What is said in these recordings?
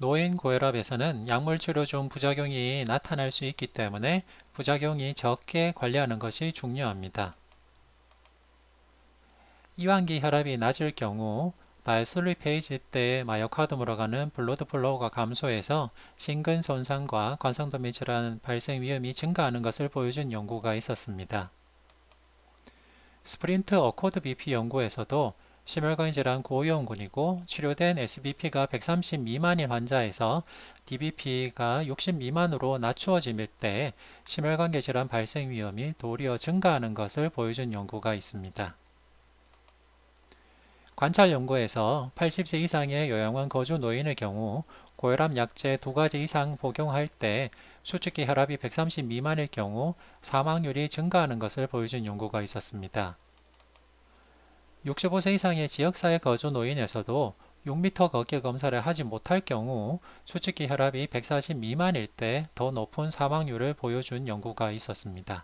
노인 고혈압에서는 약물 치료 중 부작용이 나타날 수 있기 때문에 부작용이 적게 관리하는 것이 중요합니다. 이완기 혈압이 낮을 경우 다이슬리 페이지 때 마이오카드으로 가는 블러드 플로우가 감소해서 심근 손상과 관상도밀 질환 발생 위험이 증가하는 것을 보여준 연구가 있었습니다. 스프린트 어코드 BP 연구에서도 심혈관 질환 고위험군이고 치료된 SBP가 130 미만인 환자에서 DBP가 60 미만으로 낮추어질 때 심혈관계 질환 발생 위험이 도리어 증가하는 것을 보여준 연구가 있습니다. 관찰 연구에서 80세 이상의 요양원 거주 노인의 경우 고혈압 약제 2가지 이상 복용할 때 수축기 혈압이 130 미만일 경우 사망률이 증가하는 것을 보여준 연구가 있었습니다. 65세 이상의 지역사회 거주 노인에서도 6m 걷기 검사를 하지 못할 경우 수축기 혈압이 140 미만일 때 더 높은 사망률을 보여준 연구가 있었습니다.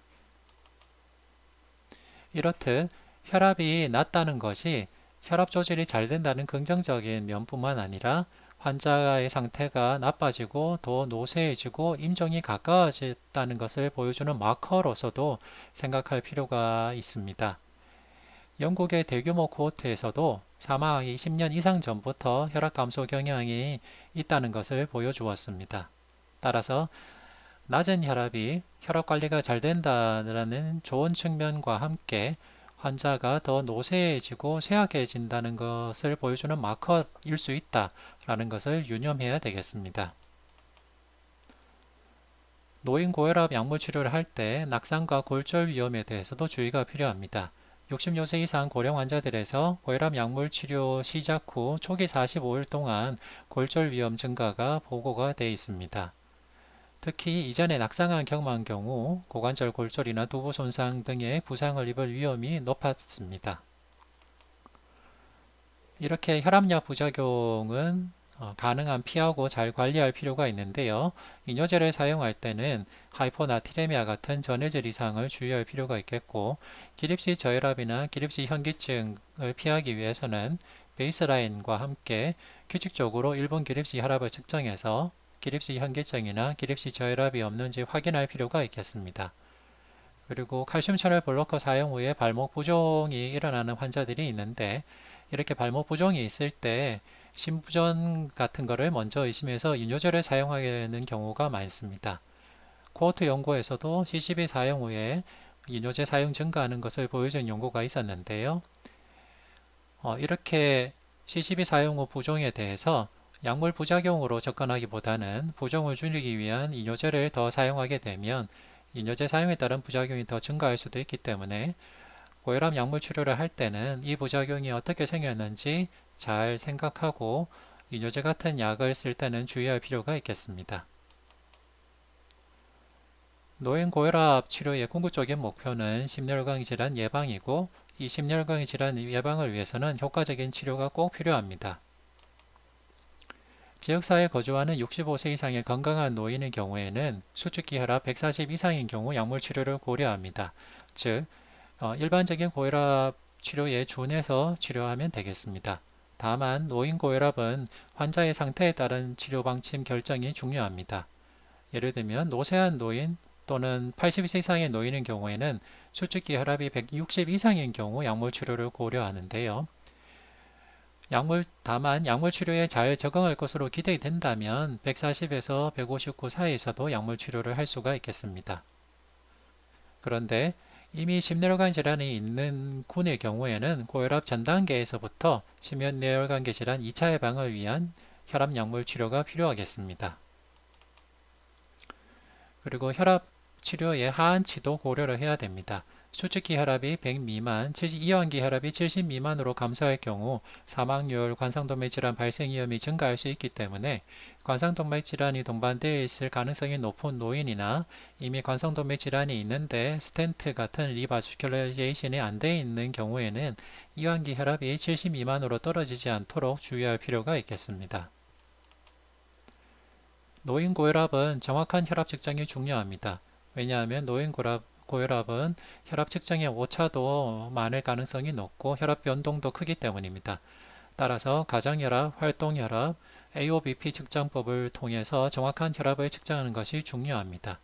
이렇듯 혈압이 낮다는 것이 혈압 조절이 잘 된다는 긍정적인 면뿐만 아니라 환자의 상태가 나빠지고 더 노쇠해지고 임종이 가까워졌다는 것을 보여주는 마커로서도 생각할 필요가 있습니다. 영국의 대규모 코호트에서도 사망하기 10년 이상 전부터 혈압 감소 경향이 있다는 것을 보여주었습니다. 따라서 낮은 혈압이 혈압 관리가 잘 된다는 좋은 측면과 함께 환자가 더 노쇠해지고 쇠약해진다는 것을 보여주는 마커일 수 있다라는 것을 유념해야 되겠습니다. 노인 고혈압 약물 치료를 할 때 낙상과 골절 위험에 대해서도 주의가 필요합니다. 66세 이상 고령 환자들에서 고혈압 약물 치료 시작 후 초기 45일 동안 골절 위험 증가가 보고가 되어 있습니다. 특히 이전에 낙상을 경험한 경우 고관절 골절이나 두부 손상 등의 부상을 입을 위험이 높았습니다. 이렇게 혈압약 부작용은 가능한 피하고 잘 관리할 필요가 있는데요. 이뇨제를 사용할 때는 하이포나트레미아 같은 전해질 이상을 주의할 필요가 있겠고 기립시 저혈압이나 기립시 현기증을 피하기 위해서는 베이스라인과 함께 규칙적으로 1분 기립시 혈압을 측정해서 기립시 현기증이나 기립시 저혈압이 없는지 확인할 필요가 있겠습니다. 그리고 칼슘 채널 블로커 사용 후에 발목 부종이 일어나는 환자들이 있는데 이렇게 발목 부종이 있을 때 심부전 같은 거를 먼저 의심해서 이뇨제를 사용하게 되는 경우가 많습니다. 코호트 연구에서도 CCB 사용 후에 이뇨제 사용 증가하는 것을 보여준 연구가 있었는데요. 이렇게 CCB 사용 후 부종에 대해서 약물 부작용으로 접근하기보다는 부종을 줄이기 위한 이뇨제를 더 사용하게 되면 이뇨제 사용에 따른 부작용이 더 증가할 수도 있기 때문에 고혈압 약물 치료를 할 때는 이 부작용이 어떻게 생겼는지 잘 생각하고 이뇨제 같은 약을 쓸 때는 주의할 필요가 있겠습니다. 노인 고혈압 치료의 궁극적인 목표는 심혈관 질환 예방이고 이 심혈관 질환 예방을 위해서는 효과적인 치료가 꼭 필요합니다. 지역사회에 거주하는 65세 이상의 건강한 노인의 경우에는 수축기 혈압 140 이상인 경우 약물 치료를 고려합니다. 즉, 일반적인 고혈압 치료에 준해서 치료하면 되겠습니다. 다만 노인 고혈압은 환자의 상태에 따른 치료 방침 결정이 중요합니다. 예를 들면 노쇠한 노인 또는 80세 이상의 노인의 경우에는 수축기 혈압이 160 이상인 경우 약물 치료를 고려하는데요. 다만 약물 치료에 잘 적응할 것으로 기대된다면 140에서 159 사이에서도 약물 치료를 할 수가 있겠습니다. 그런데 이미 심뇌혈관 질환이 있는 군의 경우에는 고혈압 전 단계에서부터 심혈관계 질환 2차 예방을 위한 혈압 약물 치료가 필요하겠습니다. 그리고 혈압 치료의 하한치도 고려를 해야 됩니다. 수축기 혈압이 100 미만, 이완기 혈압이 70 미만으로 감소할 경우 사망률, 관상동맥 질환 발생 위험이 증가할 수 있기 때문에 관상동맥 질환이 동반되어 있을 가능성이 높은 노인이나 이미 관상동맥 질환이 있는데 스텐트 같은 리바스큘레이션이 안 되어 있는 경우에는 이완기 혈압이 70 미만으로 떨어지지 않도록 주의할 필요가 있겠습니다. 노인 고혈압은 정확한 혈압 측정이 중요합니다. 왜냐하면 노인 고혈압은 혈압 측정의 오차도 많을 가능성이 높고 혈압 변동도 크기 때문입니다. 따라서 가정혈압, 활동혈압, AOBP 측정법을 통해서 정확한 혈압을 측정하는 것이 중요합니다.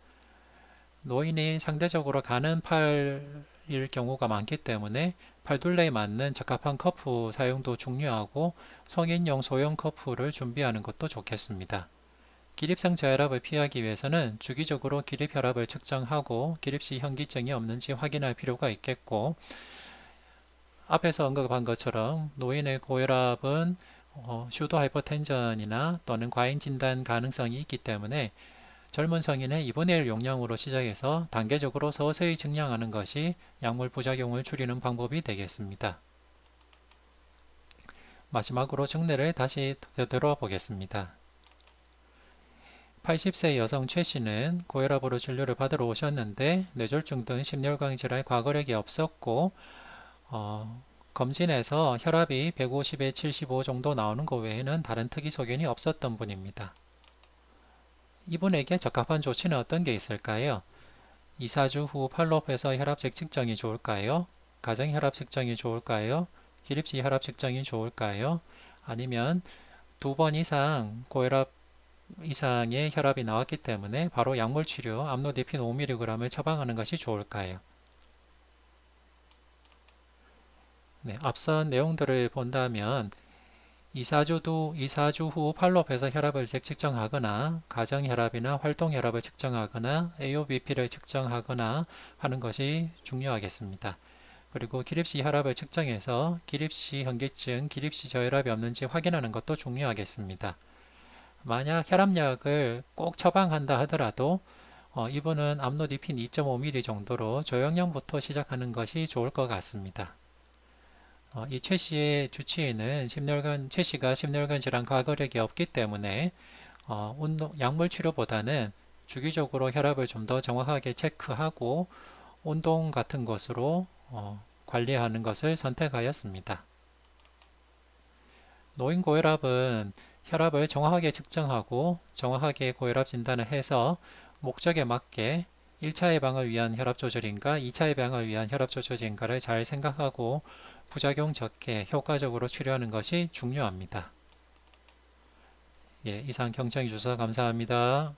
노인이 상대적으로 가는 팔일 경우가 많기 때문에 팔둘레에 맞는 적합한 커프 사용도 중요하고 성인용 소형 커프를 준비하는 것도 좋겠습니다. 기립성 저혈압을 피하기 위해서는 주기적으로 기립혈압을 측정하고 기립시 현기증이 없는지 확인할 필요가 있겠고, 앞에서 언급한 것처럼 노인의 고혈압은 슈도 하이퍼텐전이나 또는 과잉 진단 가능성이 있기 때문에 젊은 성인의 2분의 1 용량으로 시작해서 단계적으로 서서히 증량하는 것이 약물 부작용을 줄이는 방법이 되겠습니다. 마지막으로 증례를 다시 되돌아보겠습니다. 80세 여성 최 씨는 고혈압으로 진료를 받으러 오셨는데 뇌졸중 등 심혈관 질환 과거력이 없었고 검진에서 혈압이 150에 75 정도 나오는 것 외에는 다른 특이 소견이 없었던 분입니다. 이분에게 적합한 조치는 어떤 게 있을까요? 2, 4주 후 팔로업해서 혈압책 측정이 좋을까요? 가정 혈압 측정이 좋을까요? 기립시 혈압 측정이 좋을까요? 아니면 2번 이상 고혈압 이상의 혈압이 나왔기 때문에 바로 약물 치료 암로디핀 5mg을 처방하는 것이 좋을까요? 네, 앞선 내용들을 본다면 2, 4주 후 팔로업해서 혈압을 재측정하거나 가정혈압이나 활동혈압을 측정하거나 AOBP를 측정하거나 하는 것이 중요하겠습니다. 그리고 기립시 혈압을 측정해서 기립시 현기증, 기립시 저혈압이 없는지 확인하는 것도 중요하겠습니다. 만약 혈압약을 꼭 처방한다 하더라도 이분은 암로디핀 2.5mg 정도로 저용량부터 시작하는 것이 좋을 것 같습니다. 이 최 씨의 주치의는 최 씨가 심혈관 질환 과거력이 없기 때문에 약물 치료보다는 주기적으로 혈압을 좀 더 정확하게 체크하고 운동 같은 것으로 관리하는 것을 선택하였습니다. 노인 고혈압은 혈압을 정확하게 측정하고 정확하게 고혈압 진단을 해서 목적에 맞게 1차 예방을 위한 혈압 조절인가 2차 예방을 위한 혈압 조절인가를 잘 생각하고 부작용 적게 효과적으로 치료하는 것이 중요합니다. 예, 이상 경청해 주셔서 감사합니다.